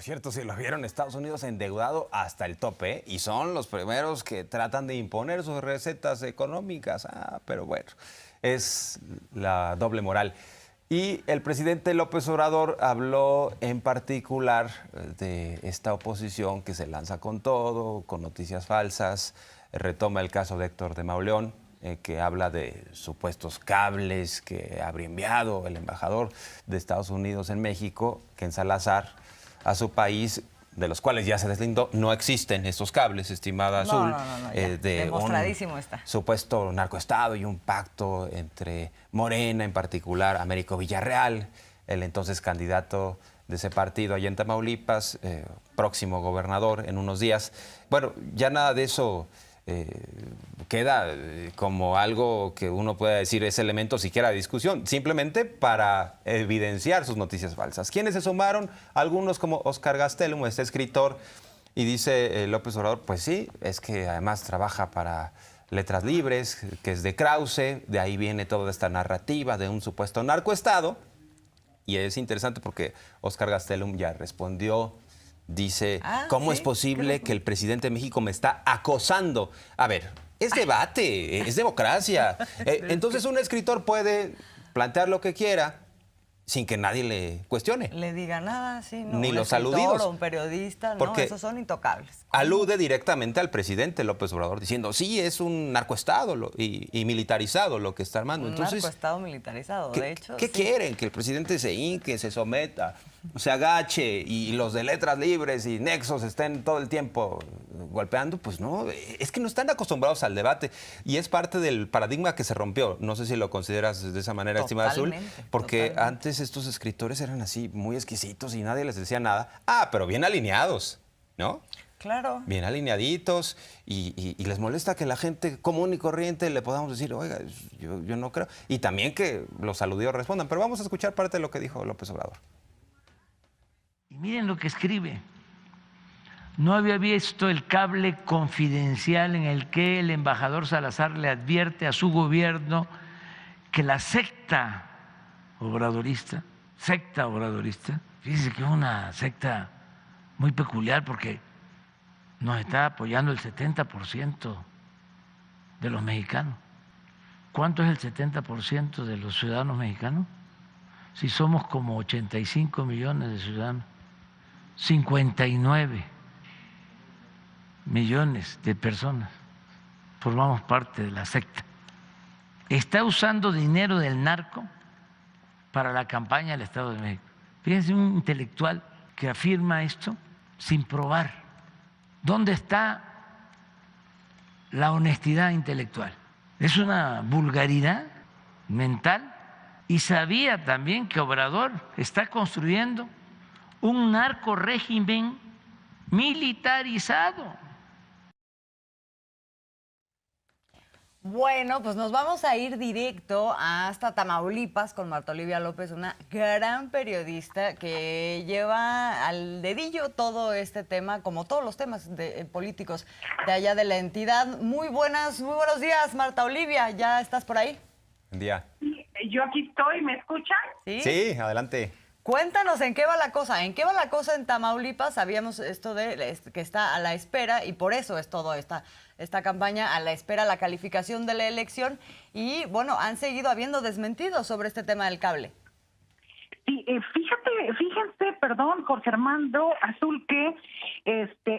cierto, si lo vieron, Estados Unidos endeudado hasta el tope, ¿eh? Y son los primeros que tratan de imponer sus recetas económicas. Pero bueno, es la doble moral. Y el presidente López Obrador habló en particular de esta oposición que se lanza con todo, con noticias falsas. Retoma el caso de Héctor de Mauleón, que habla de supuestos cables que habría enviado el embajador de Estados Unidos en México, Ken Salazar, a su país, de los cuales ya se deslindó. No existen estos cables, estimada Azul. No, de demostradísimo un está. Supuesto narcoestado y un pacto entre Morena, en particular Américo Villarreal, el entonces candidato de ese partido allá en Tamaulipas, próximo gobernador en unos días. Bueno, ya nada de eso queda como algo que uno pueda decir es elemento siquiera de discusión, simplemente para evidenciar sus noticias falsas. ¿Quiénes se sumaron? Algunos como Óscar Gastelum, este escritor, y dice López Obrador, pues sí, es que además trabaja para Letras Libres, que es de Krause, de ahí viene toda esta narrativa de un supuesto narcoestado, y es interesante porque Óscar Gastelum ya respondió. Dice, ¿cómo es posible que el presidente de México me está acosando? A ver, es debate, es democracia. Entonces un escritor puede plantear lo que quiera sin que nadie le cuestione. Le diga nada, sí, no. Ni Un los escritor aludidos. o un periodista, Porque no, esos son intocables. alude directamente al presidente López Obrador diciendo, sí, es un narcoestado y militarizado lo que está armando. Entonces, narcoestado militarizado, de hecho. ¿Qué quieren? ¿Que el presidente se hinque, se someta, se agache y los de Letras Libres y Nexos estén todo el tiempo golpeando? Pues no, es que no están acostumbrados al debate y es parte del paradigma que se rompió. No sé si lo consideras de esa manera, estimada Azul, porque antes estos escritores eran así muy exquisitos y nadie les decía nada. Pero bien alineados, ¿no? Claro. Bien alineaditos y les molesta que la gente común y corriente le podamos decir, oiga, yo no creo. Y también que los aludidos respondan. Pero vamos a escuchar parte de lo que dijo López Obrador. Y miren lo que escribe. No había visto el cable confidencial en el que el embajador Salazar le advierte a su gobierno que la secta obradorista, fíjense que es una secta muy peculiar porque nos está apoyando el 70% de los mexicanos. ¿Cuánto es el 70% de los ciudadanos mexicanos? Si somos como 85 millones de ciudadanos, 59 millones de personas formamos parte de la secta. Está usando dinero del narco para la campaña del Estado de México. Fíjense, un intelectual que afirma esto sin probar. ¿Dónde está la honestidad intelectual? Es una vulgaridad mental. Y sabía también que Obrador está construyendo un narcorrégimen militarizado. Bueno, pues nos vamos a ir directo hasta Tamaulipas con Marta Olivia López, una gran periodista que lleva al dedillo todo este tema, como todos los temas políticos de allá de la entidad. Muy buenos días, Marta Olivia, ¿ya estás por ahí? Buen día. Yo aquí estoy, ¿me escuchan? Sí, adelante. Cuéntanos, ¿en qué va la cosa? ¿En qué va la cosa en Tamaulipas? Sabíamos esto de que está a la espera y por eso es todo esta campaña a la espera, la calificación de la elección y, bueno, han seguido habiendo desmentidos sobre este tema del cable. Sí, fíjense, perdón, Jorge Armando Azul, que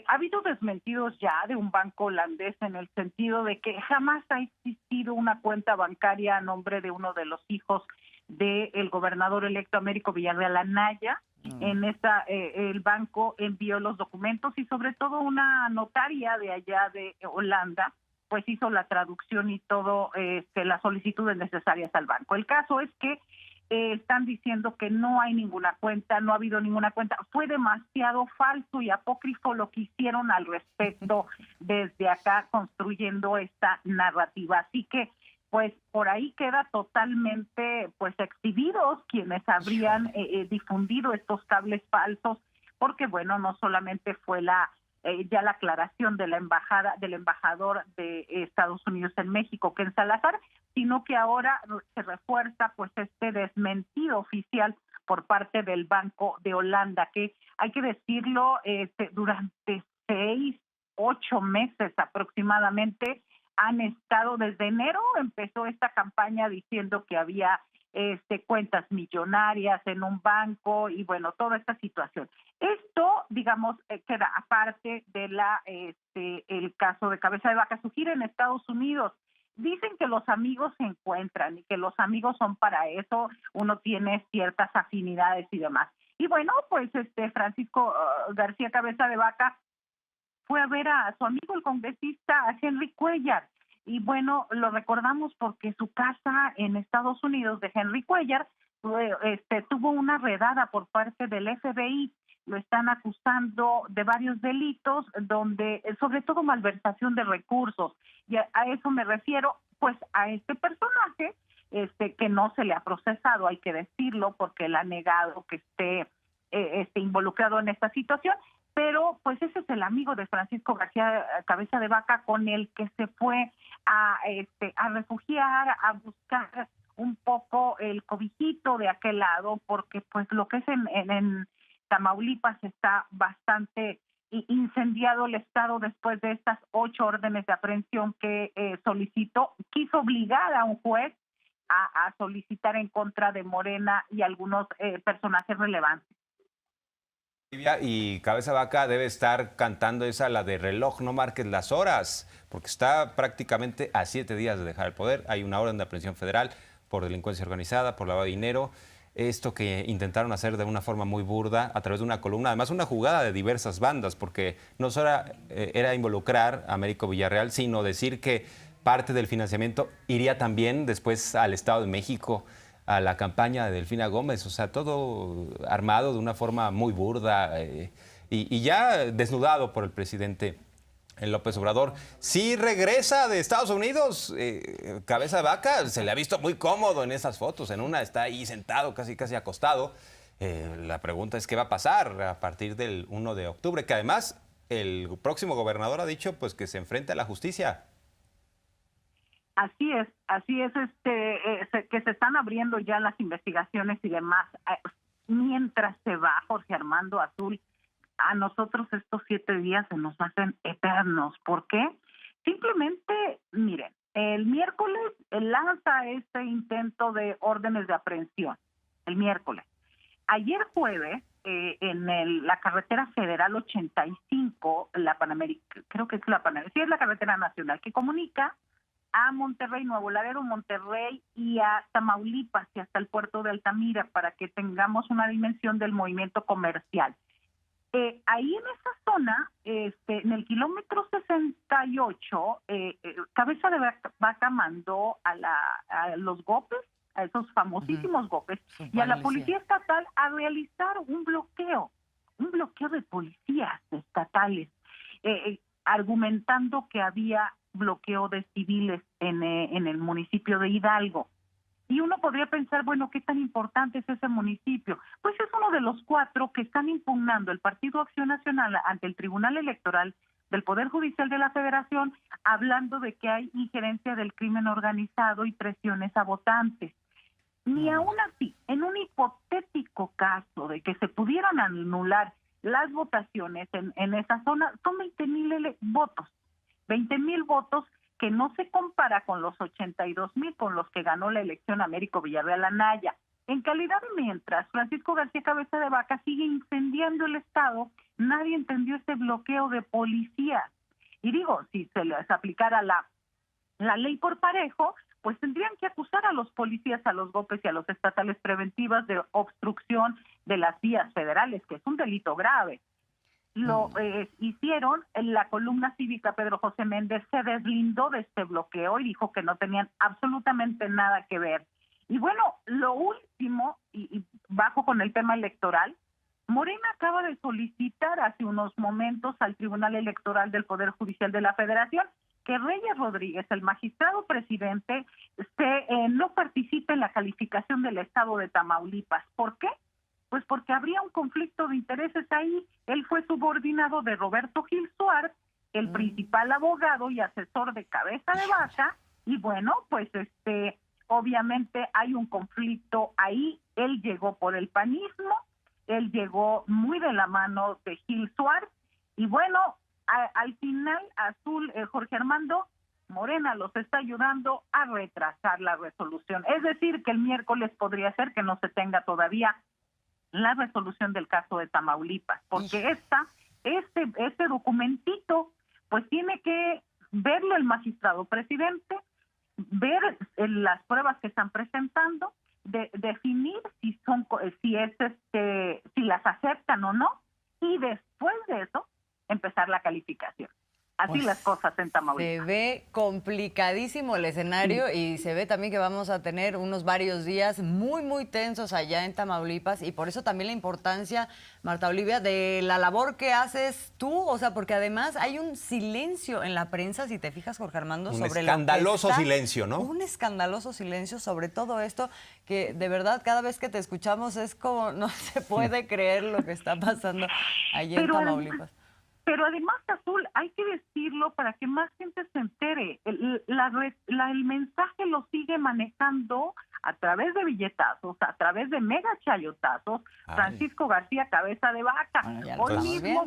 ha habido desmentidos ya de un banco holandés en el sentido de que jamás ha existido una cuenta bancaria a nombre de uno de los hijos del gobernador electo Américo Villarreal Anaya. En esta el banco envió los documentos y sobre todo una notaria de allá de Holanda pues hizo la traducción y todo las solicitudes necesarias al banco. El caso es que están diciendo que no hay ninguna cuenta, no ha habido ninguna cuenta. Fue demasiado falso y apócrifo lo que hicieron al respecto desde acá construyendo esta narrativa. Así que pues por ahí queda totalmente pues exhibidos quienes habrían difundido estos cables falsos, porque bueno, no solamente fue ya la aclaración de la embajada del embajador de Estados Unidos en México, Ken Salazar, sino que ahora se refuerza pues este desmentido oficial por parte del Banco de Holanda, que hay que decirlo, durante 6, 8 meses aproximadamente han estado, desde enero empezó esta campaña diciendo que había cuentas millonarias en un banco y bueno, toda esta situación. Esto, digamos, queda aparte de el caso de Cabeza de Vaca. Su gira en Estados Unidos. Dicen que los amigos se encuentran y que los amigos son para eso, uno tiene ciertas afinidades y demás. Y bueno, pues Francisco García Cabeza de Vaca fue a ver a su amigo el congresista Henry Cuellar. Y bueno, lo recordamos porque su casa en Estados Unidos de Henry Cuellar tuvo una redada por parte del FBI. Lo están acusando de varios delitos, donde sobre todo malversación de recursos. Y a eso me refiero, pues a este personaje que no se le ha procesado, hay que decirlo, porque él ha negado que esté involucrado en esta situación. Pero pues ese es el amigo de Francisco García Cabeza de Vaca con el que se fue a refugiar, a buscar un poco el cobijito de aquel lado, porque pues lo que es en Tamaulipas está bastante incendiado el estado después de estas 8 órdenes de aprehensión que solicitó, quiso obligar a un juez a solicitar en contra de Morena y algunos personajes relevantes. Y Cabeza Vaca debe estar cantando la de reloj, no marques las horas, porque está prácticamente a 7 días de dejar el poder. Hay una orden de aprehensión federal por delincuencia organizada, por lavado de dinero. Esto que intentaron hacer de una forma muy burda a través de una columna, además una jugada de diversas bandas, porque no solo era involucrar a Américo Villarreal, sino decir que parte del financiamiento iría también después al Estado de México, a la campaña de Delfina Gómez, o sea, todo armado de una forma muy burda y ya desnudado por el presidente López Obrador. Sí regresa de Estados Unidos, Cabeza de Vaca, se le ha visto muy cómodo en esas fotos, en una está ahí sentado, casi acostado. La pregunta es qué va a pasar a partir del 1 de octubre, que además el próximo gobernador ha dicho pues que se enfrenta a la justicia. Así es, que se están abriendo ya las investigaciones y demás. Mientras se va Jorge Armando Azul, a nosotros estos 7 días se nos hacen eternos. ¿Por qué? Simplemente, miren, el miércoles lanza este intento de órdenes de aprehensión, el miércoles. Ayer jueves, en la carretera federal 85, la Panamericana, creo que es la Panamericana, sí es la carretera nacional que comunica a Monterrey, Nuevo Laredo, Monterrey y a Tamaulipas y hasta el puerto de Altamira para que tengamos una dimensión del movimiento comercial. Ahí en esa zona, en el kilómetro 68, Cabeza de Vaca mandó a los GOPES, a esos famosísimos GOPES, y a la Policía Estatal a realizar un bloqueo de policías estatales, argumentando que había bloqueo de civiles en el municipio de Hidalgo. Y uno podría pensar, bueno, ¿qué tan importante es ese municipio? Pues es uno de los 4 que están impugnando el Partido Acción Nacional ante el Tribunal Electoral del Poder Judicial de la Federación, hablando de que hay injerencia del crimen organizado y presiones a votantes. Ni aún así, en un hipotético caso de que se pudieran anular las votaciones en esa zona, son 20,000 votos. 20,000 votos que no se compara con los 82,000 con los que ganó la elección Américo Villarreal Anaya. En calidad de mientras, Francisco García Cabeza de Vaca sigue incendiando el Estado, nadie entendió ese bloqueo de policías. Y digo, si se les aplicara la ley por parejo, pues tendrían que acusar a los policías, a los GOPES y a los estatales preventivas de obstrucción de las vías federales, que es un delito grave. Lo hicieron, en la columna cívica Pedro José Méndez se deslindó de este bloqueo y dijo que no tenían absolutamente nada que ver. Y bueno, lo último, y bajo con el tema electoral, Morena acaba de solicitar hace unos momentos al Tribunal Electoral del Poder Judicial de la Federación que Reyes Rodríguez, el magistrado presidente, no participe en la calificación del estado de Tamaulipas. ¿Por qué? Pues porque habría un conflicto de intereses ahí. Él fue subordinado de Roberto Gil Suárez, el principal abogado y asesor de Cabeza de Vaca, y bueno, pues obviamente hay un conflicto ahí. Él llegó por el panismo, él llegó muy de la mano de Gil Suárez, y bueno, al final, Azul, Jorge Armando, Morena los está ayudando a retrasar la resolución. Es decir, que el miércoles podría ser que no se tenga todavía la resolución del caso de Tamaulipas, porque este documentito, pues tiene que verlo el magistrado presidente, ver las pruebas que están presentando, definir si las aceptan o no, y después de eso empezar la calificación. Así Pues, las cosas en Tamaulipas. Se ve complicadísimo el escenario y se ve también que vamos a tener unos varios días muy tensos allá en Tamaulipas, y por eso también la importancia, Marta Olivia, de la labor que haces tú, o sea, porque además hay un silencio en la prensa, si te fijas, Jorge Armando, Un sobre escandaloso lo que está, silencio, ¿no? Un escandaloso silencio sobre todo esto, que de verdad cada vez que te escuchamos es como no se puede creer lo que está pasando allá en Tamaulipas. Pero además, Azul, hay que decirlo para que más gente se entere. El mensaje lo sigue manejando a través de billetazos, a través de mega chayotazos, Francisco García Cabeza de Vaca. Bueno, hoy mismo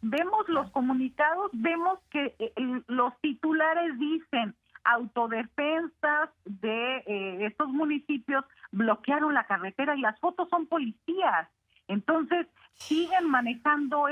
vemos los comunicados, vemos que los titulares dicen: autodefensas de estos municipios bloquearon la carretera, y las fotos son policías. Entonces, siguen manejando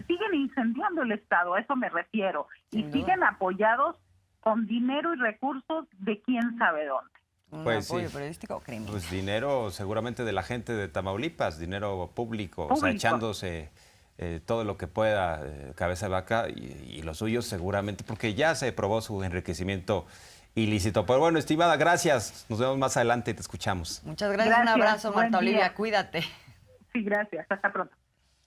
siguen incendiando el Estado, a eso me refiero, y siguen apoyados con dinero y recursos de quién sabe dónde. Un Pues apoyo sí. periodístico o crimen. Pues dinero seguramente de la gente de Tamaulipas, dinero público, o sea, echándose todo lo que pueda, Cabeza de Vaca, y los suyos seguramente, porque ya se probó su enriquecimiento ilícito. Pero bueno, estimada, gracias. Nos vemos más adelante y te escuchamos. Muchas gracias, un abrazo, buen Marta Olivia, día. cuídate. Sí, gracias. Hasta pronto.